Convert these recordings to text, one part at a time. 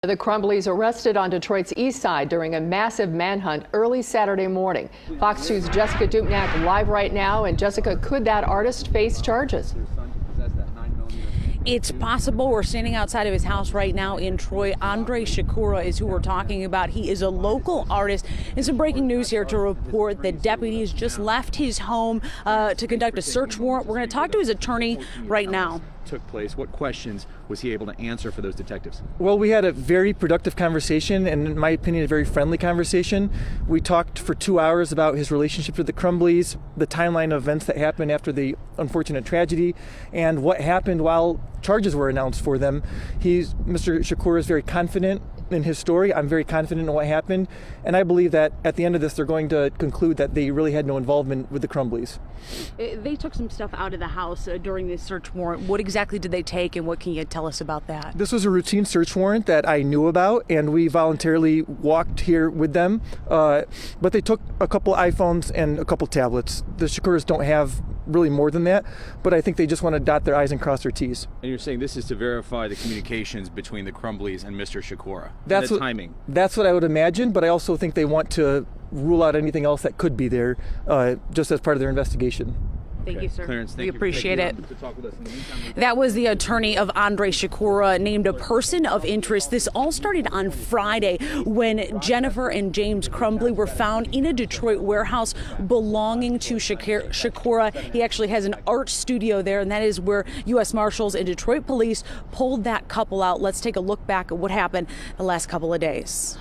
The Crumbleys arrested on Detroit's east side during a massive manhunt early Saturday morning. Fox 2's Jessica Dupnack live right now. And Jessica, could that artist face charges? It's possible. We're standing outside of his house right now in Troy. Andrzej Sikora is who we're talking about. He is a local artist. And some breaking news here to report that deputies just left his home to conduct a search warrant. We're going to talk to his attorney right now. Took place. What questions was he able to answer for those detectives? Well, we had a very productive conversation, and in my opinion, a very friendly conversation. We talked for 2 hours about his relationship with the Crumbleys, the timeline of events that happened after the unfortunate tragedy, and what happened while charges were announced for them. Mr. Sikora is very confident in his story. I'm very confident in what happened, and I believe that at the end of this, they're going to conclude that they really had no involvement with the Crumbleys. They took some stuff out of the house during this search warrant. What exactly did they take, and what can you tell us about that? This was a routine search warrant that I knew about, and we voluntarily walked here with them. But they took a couple iPhones and a couple tablets. The Sikoras don't have really more than that, but I think they just want to dot their I's and cross their T's. And you're saying this is to verify the communications between the Crumbleys and Mr. Sikora? That's the timing. That's what I would imagine, but I also think they want to rule out anything else that could be there, just as part of their investigation. Thank you, sir. Clarence, we appreciate it. To talk with us in the meantime. That was the attorney of Andrzej Sikora, named a person of interest. This all started on Friday when Jennifer and James Crumbly were found in a Detroit warehouse belonging to Sikora. He actually has an art studio there, and that is where U.S. Marshals and Detroit police pulled that couple out. Let's take a look back at what happened the last couple of days.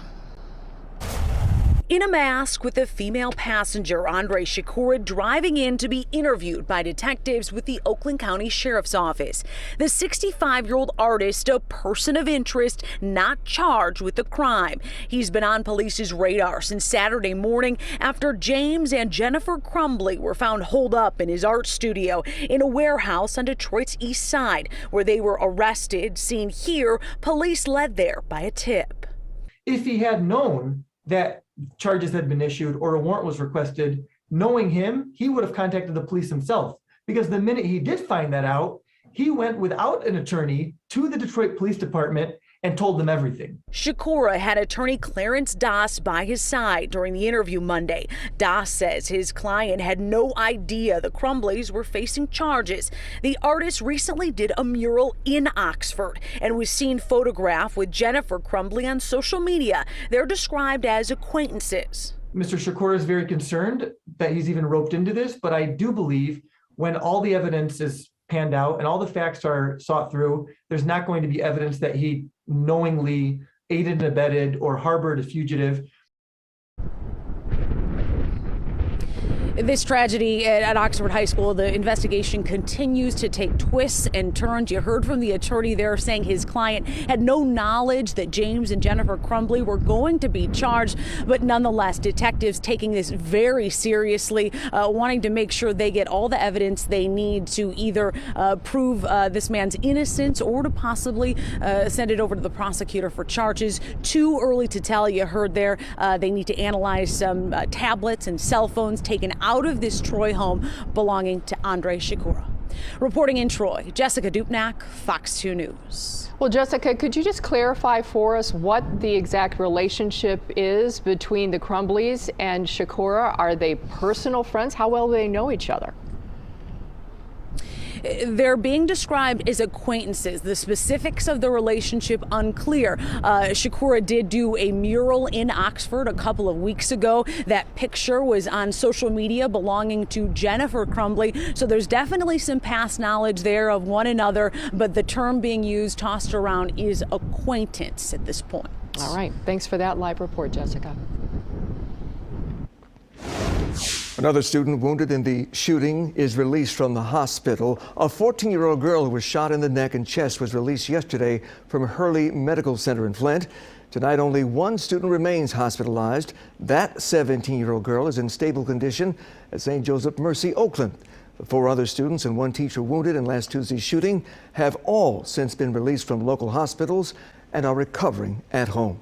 In a mask with a female passenger, Andrzej Sikora driving in to be interviewed by detectives with the Oakland County Sheriff's Office. The 65-year-old artist, a person of interest, not charged with the crime. He's been on police's radar since Saturday morning after James and Jennifer Crumbly were found holed up in his art studio in a warehouse on Detroit's east side, where they were arrested. Seen here, police led there by a tip. If he had known that charges had been issued or a warrant was requested, knowing him, he would have contacted the police himself, because the minute he did find that out, he went without an attorney to the Detroit Police Department and told them everything. Sikora had attorney Clarence Doss by his side during the interview Monday. Doss says his client had no idea the Crumbleys were facing charges. The artist recently did a mural in Oxford and was seen photographed with Jennifer Crumbly on social media. They're described as acquaintances. Mr. Sikora is very concerned that he's even roped into this, but I do believe when all the evidence is panned out and all the facts are sought through, there's not going to be evidence that he knowingly aided and abetted or harbored a fugitive. This tragedy at Oxford High School, the investigation continues to take twists and turns. You heard from the attorney there saying his client had no knowledge that James and Jennifer Crumbly were going to be charged, but nonetheless, detectives taking this very seriously, wanting to make sure they get all the evidence they need to either prove this man's innocence or to possibly send it over to the prosecutor for charges. Too early to tell. You heard there they need to analyze some tablets and cell phones taken out of this Troy home belonging to Andrzej Sikora. Reporting in Troy, Jessica Dupnack, Fox 2 News. Well, Jessica, could you just clarify for us what the exact relationship is between the Crumbleys and Sikora? Are they personal friends? How well do they know each other? They're being described as acquaintances. The specifics of the relationship unclear. Sikora did do a mural in Oxford a couple of weeks ago. That picture was on social media belonging to Jennifer Crumbly. So there's definitely some past knowledge there of one another, but the term being used, tossed around, is acquaintance at this point. All right. Thanks for that live report, Jessica. Another student wounded in the shooting is released from the hospital. A 14-year-old girl who was shot in the neck and chest was released yesterday from Hurley Medical Center in Flint. Tonight, only one student remains hospitalized. That 17-year-old girl is in stable condition at St. Joseph Mercy, Oakland. The 4 other students and 1 teacher wounded in last Tuesday's shooting have all since been released from local hospitals and are recovering at home.